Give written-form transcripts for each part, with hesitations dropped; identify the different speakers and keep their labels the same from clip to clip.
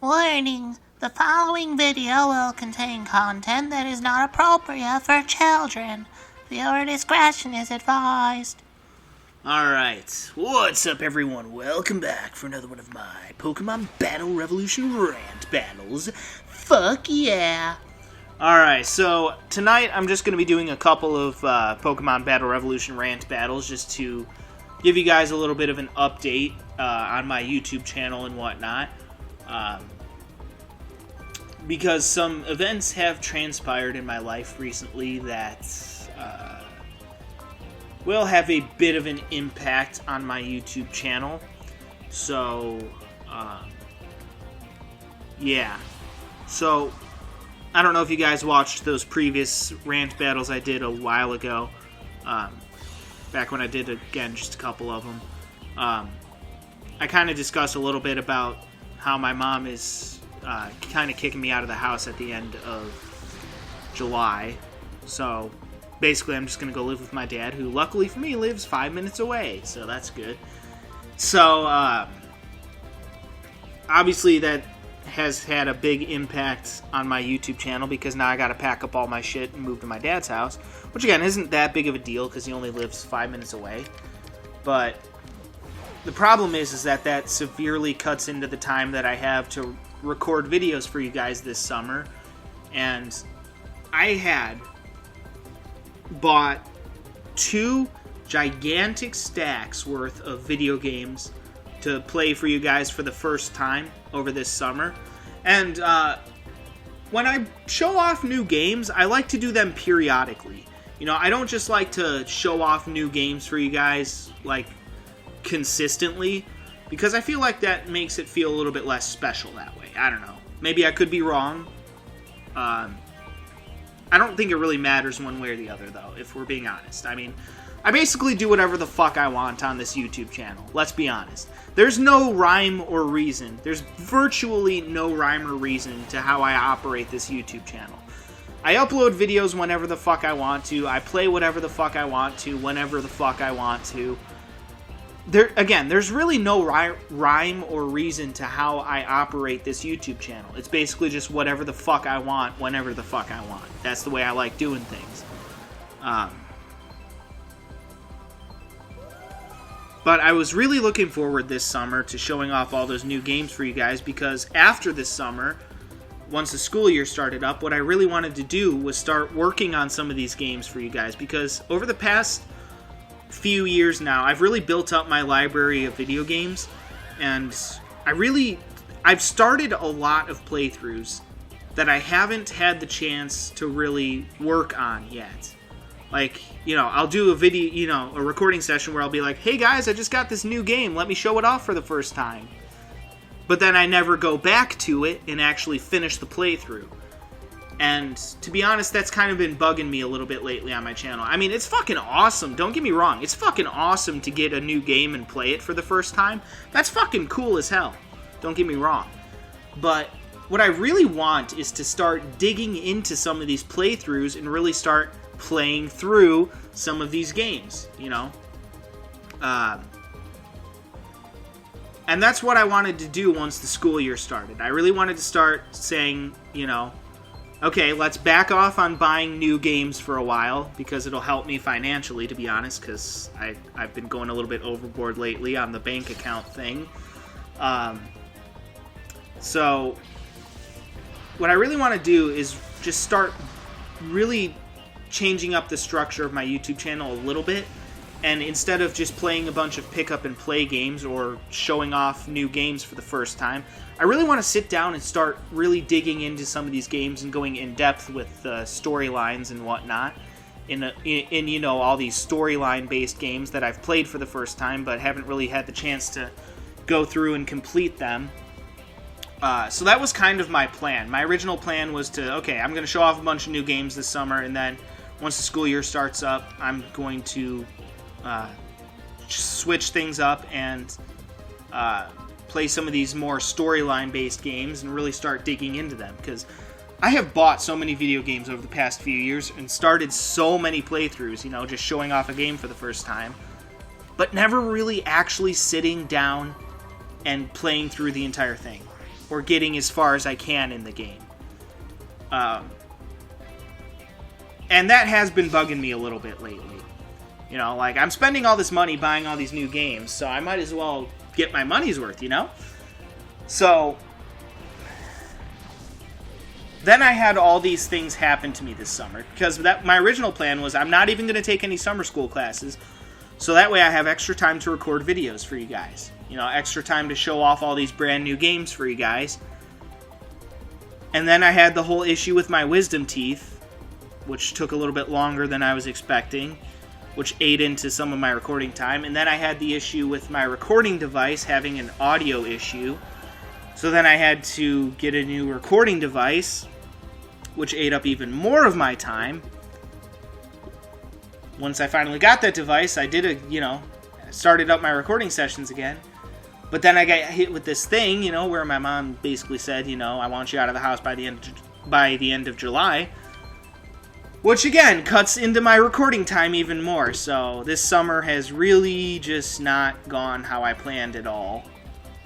Speaker 1: Warning, the following video will contain content that is not appropriate for children. Viewer discretion is advised.
Speaker 2: Alright, what's up everyone? Welcome back for another one of my Pokemon Battle Revolution rant battles. Fuck yeah! Alright, so tonight I'm just going to be doing a couple of Pokemon Battle Revolution rant battles just to give you guys a little bit of an update on my YouTube channel and whatnot. Because some events have transpired in my life recently that will have a bit of an impact on my YouTube channel. So, yeah. So, I don't know if you guys watched those previous rant battles I did a while ago. Back when I did, again, just a couple of them. I kind of discussed a little bit about how my mom is kind of kicking me out of the house at the end of July. So, basically, I'm just going to go live with my dad, who, luckily for me, lives 5 minutes away. So, that's good. So, obviously, that has had a big impact on my YouTube channel, because now I got to pack up all my shit and move to my dad's house. Which, again, isn't that big of a deal, because he only lives 5 minutes away. But the problem is that severely cuts into the time that I have to record videos for you guys this summer. And I had bought 2 gigantic stacks worth of video games to play for you guys for the first time over this summer. And when I show off new games, I like to do them periodically. You know, I don't just like to show off new games for you guys, like, consistently, because I feel like that makes it feel a little bit less special that way. I don't know. Maybe I could be wrong. I don't think it really matters one way or the other, though, if we're being honest. I mean, I basically do whatever the fuck I want on this YouTube channel. Let's be honest. There's no rhyme or reason. There's virtually no rhyme or reason to how I operate this YouTube channel. I upload videos whenever the fuck I want to. I play whatever the fuck I want to, whenever the fuck I want to. There's really no rhyme or reason to how I operate this YouTube channel. It's basically just whatever the fuck I want, whenever the fuck I want. That's the way I like doing things. But I was really looking forward this summer to showing off all those new games for you guys, because after this summer, once the school year started up, what I really wanted to do was start working on some of these games for you guys, because over the past few years now, I've really built up my library of video games, and I've started a lot of playthroughs that I haven't had the chance to really work on yet. Like, you know, I'll do a video, you know, a recording session where I'll be like, hey guys, I just got this new game, let me show it off for the first time. But then I never go back to it and actually finish the playthrough. And to be honest, that's kind of been bugging me a little bit lately on my channel. I mean, it's fucking awesome, don't get me wrong. It's fucking awesome to get a new game and play it for the first time. That's fucking cool as hell. Don't get me wrong. But what I really want is to start digging into some of these playthroughs and really start playing through some of these games, you know? And that's what I wanted to do once the school year started. I really wanted to start saying, you know, okay, let's back off on buying new games for a while, because it'll help me financially, to be honest, because I've been going a little bit overboard lately on the bank account thing. So what I really want to do is just start really changing up the structure of my YouTube channel a little bit, and instead of just playing a bunch of pick up and play games or showing off new games for the first time, I really want to sit down and start really digging into some of these games and going in depth with storylines and whatnot in you know, all these storyline based games that I've played for the first time but haven't really had the chance to go through and complete them. So that was kind of my plan. My original plan was to, okay, I'm going to show off a bunch of new games this summer, and then once the school year starts up, I'm going to switch things up and play some of these more storyline-based games and really start digging into them, because I have bought so many video games over the past few years and started so many playthroughs, you know, just showing off a game for the first time, but never really actually sitting down and playing through the entire thing. or getting as far as I can in the game. And that has been bugging me a little bit lately. You know, like, I'm spending all this money buying all these new games, so I might as well get my money's worth, you know? So, then I had all these things happen to me this summer, because my original plan was I'm not even going to take any summer school classes, so that way I have extra time to record videos for you guys. You know, extra time to show off all these brand new games for you guys. And then I had the whole issue with my wisdom teeth, which took a little bit longer than I was expecting, which ate into some of my recording time. And then I had the issue with my recording device having an audio issue. So then I had to get a new recording device, which ate up even more of my time. Once I finally got that device, I started up my recording sessions again. But then I got hit with this thing, you know, where my mom basically said, you know, I want you out of the house by the end of July. Which, again, cuts into my recording time even more. So this summer has really just not gone how I planned at all.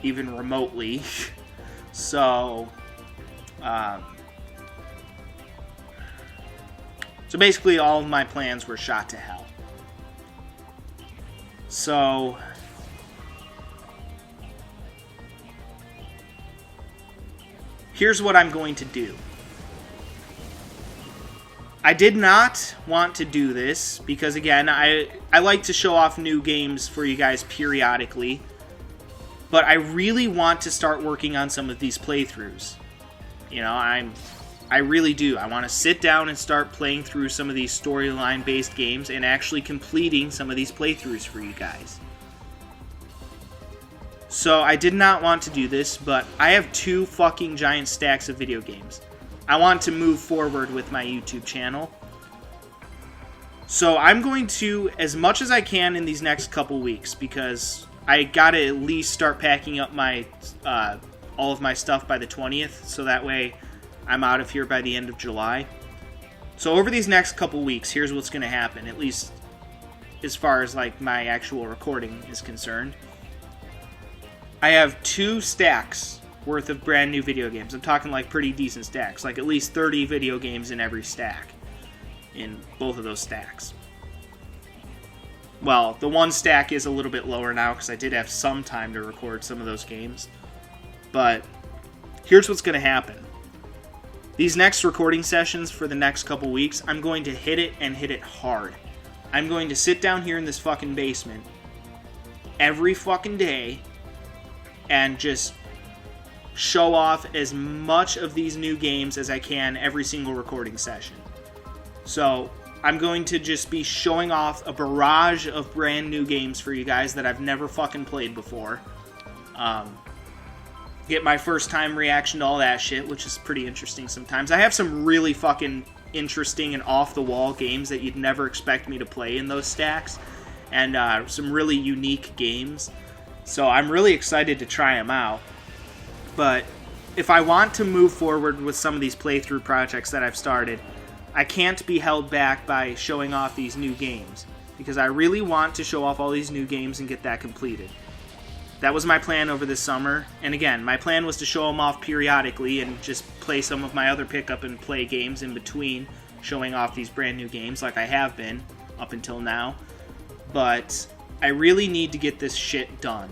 Speaker 2: Even remotely. So basically all of my plans were shot to hell. So here's what I'm going to do. I did not want to do this because, again, I like to show off new games for you guys periodically, but I really want to start working on some of these playthroughs. You know, I really do. I want to sit down and start playing through some of these storyline-based games and actually completing some of these playthroughs for you guys. So I did not want to do this, but I have 2 fucking giant stacks of video games. I want to move forward with my YouTube channel. So I'm going to, as much as I can in these next couple weeks, because I gotta at least start packing up my all of my stuff by the 20th, so that way I'm out of here by the end of July. So over these next couple weeks, here's what's gonna happen, at least as far as like my actual recording is concerned. I have 2 stacks worth of brand new video games. I'm talking like pretty decent stacks, like at least 30 video games in every stack, in both of those stacks. Well, the one stack is a little bit lower now because I did have some time to record some of those games. But here's what's going to happen. These next recording sessions for the next couple weeks, I'm going to hit it and hit it hard. I'm going to sit down here in this fucking basement every fucking day and just show off as much of these new games as I can every single recording session. So I'm going to just be showing off a barrage of brand new games for you guys that I've never fucking played before. Get my first time reaction to all that shit, which is pretty interesting sometimes. I have some really fucking interesting and off the wall games that you'd never expect me to play in those stacks, and some really unique games. So I'm really excited to try them out. But if I want to move forward with some of these playthrough projects that I've started, I can't be held back by showing off these new games, because I really want to show off all these new games and get that completed. That was my plan over this summer, and again, my plan was to show them off periodically and just play some of my other pick-up and play games in between showing off these brand new games like I have been up until now. But I really need to get this shit done.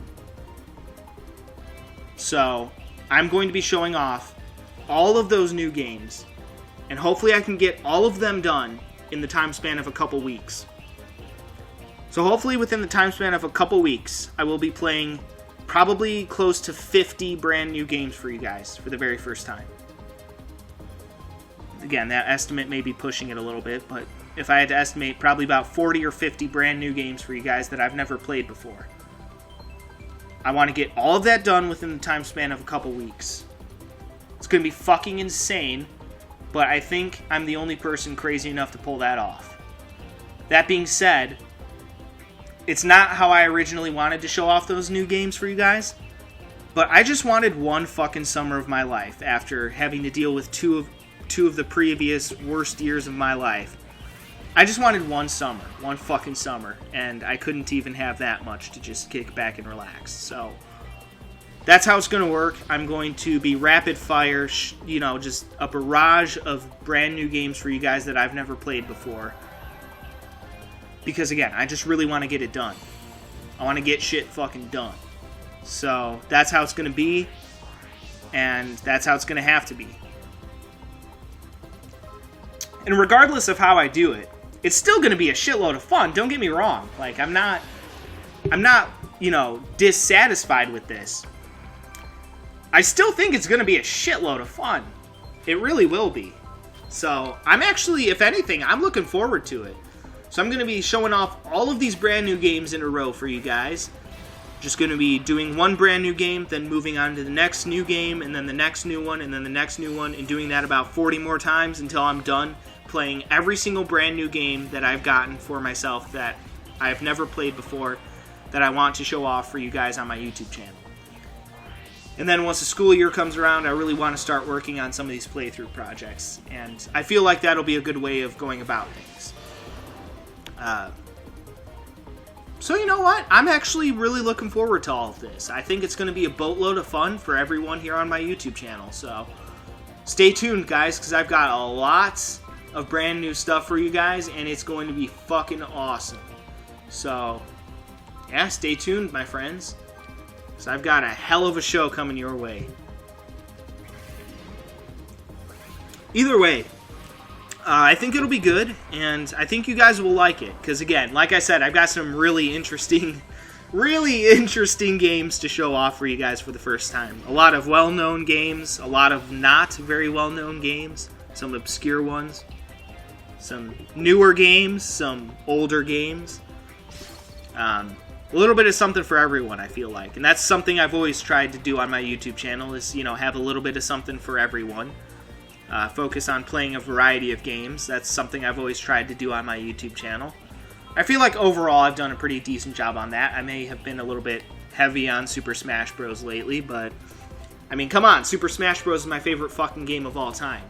Speaker 2: So I'm going to be showing off all of those new games, and hopefully I can get all of them done in the time span of a couple weeks. So hopefully within the time span of a couple weeks, I will be playing probably close to 50 brand new games for you guys for the very first time. Again, that estimate may be pushing it a little bit, but if I had to estimate, probably about 40 or 50 brand new games for you guys that I've never played before. I want to get all of that done within the time span of a couple weeks. It's going to be fucking insane, but I think I'm the only person crazy enough to pull that off. That being said, it's not how I originally wanted to show off those new games for you guys, but I just wanted one fucking summer of my life after having to deal with two of the previous worst years of my life. I just wanted one fucking summer, and I couldn't even have that much to just kick back and relax. So that's how it's going to work. I'm going to be rapid fire, just a barrage of brand new games for you guys that I've never played before. Because again, I just really want to get it done. I want to get shit fucking done. So that's how it's going to be, and that's how it's going to have to be. And regardless of how I do it, it's still going to be a shitload of fun. Don't get me wrong. Like, I'm not, dissatisfied with this. I still think it's going to be a shitload of fun. It really will be. So I'm actually, if anything, I'm looking forward to it. So I'm going to be showing off all of these brand new games in a row for you guys. Just going to be doing one brand new game, then moving on to the next new game, and then the next new one, and then the next new one, and doing that about 40 more times until I'm done playing every single brand new game that I've gotten for myself that I've never played before, that I want to show off for you guys on my YouTube channel. And then once the school year comes around, I really want to start working on some of these playthrough projects. And I feel like that'll be a good way of going about things. So you know what? I'm actually really looking forward to all of this. I think it's going to be a boatload of fun for everyone here on my YouTube channel. So stay tuned, guys, because I've got a lot of brand new stuff for you guys, and it's going to be fucking awesome. So yeah, stay tuned, my friends. So I've got a hell of a show coming your way. Either way, I think it'll be good, and I think you guys will like it. Because again, like I said, I've got some really interesting games to show off for you guys for the first time. A lot of well-known games, a lot of not very well-known games, some obscure ones, some newer games, some older games. A little bit of something for everyone, I feel like. And that's something I've always tried to do on my YouTube channel is, have a little bit of something for everyone. Focus on playing a variety of games. That's something I've always tried to do on my YouTube channel. I feel like overall I've done a pretty decent job on that. I may have been a little bit heavy on Super Smash Bros. Lately, but I mean, come on, Super Smash Bros. Is my favorite fucking game of all time,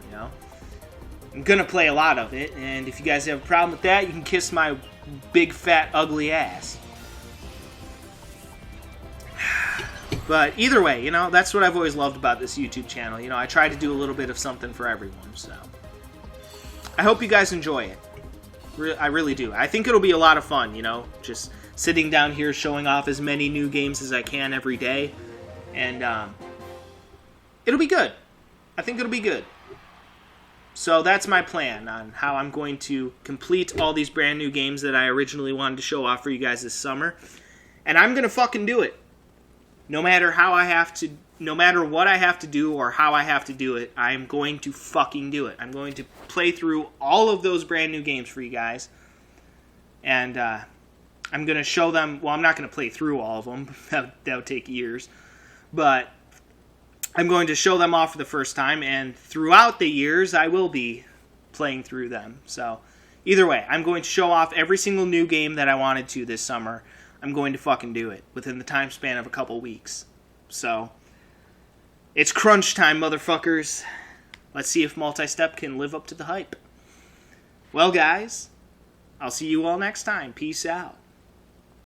Speaker 2: I'm gonna play a lot of it, and if you guys have a problem with that, you can kiss my big, fat, ugly ass. But either way, that's what I've always loved about this YouTube channel. I try to do a little bit of something for everyone, so I hope you guys enjoy it. I really do. I think it'll be a lot of fun, just sitting down here showing off as many new games as I can every day, and it'll be good. I think it'll be good. So that's my plan on how I'm going to complete all these brand new games that I originally wanted to show off for you guys this summer, and I'm gonna fucking do it. No matter what I have to do or how I have to do it, I'm going to fucking do it. I'm going to play through all of those brand new games for you guys. And I'm going to show them, well, I'm not going to play through all of them. That would take years. But I'm going to show them off for the first time, and throughout the years, I will be playing through them. So either way, I'm going to show off every single new game that I wanted to this summer. I'm going to fucking do it within the time span of a couple weeks. So it's crunch time, motherfuckers. Let's see if Multi-Step can live up to the hype. Well, guys, I'll see you all next time. Peace out.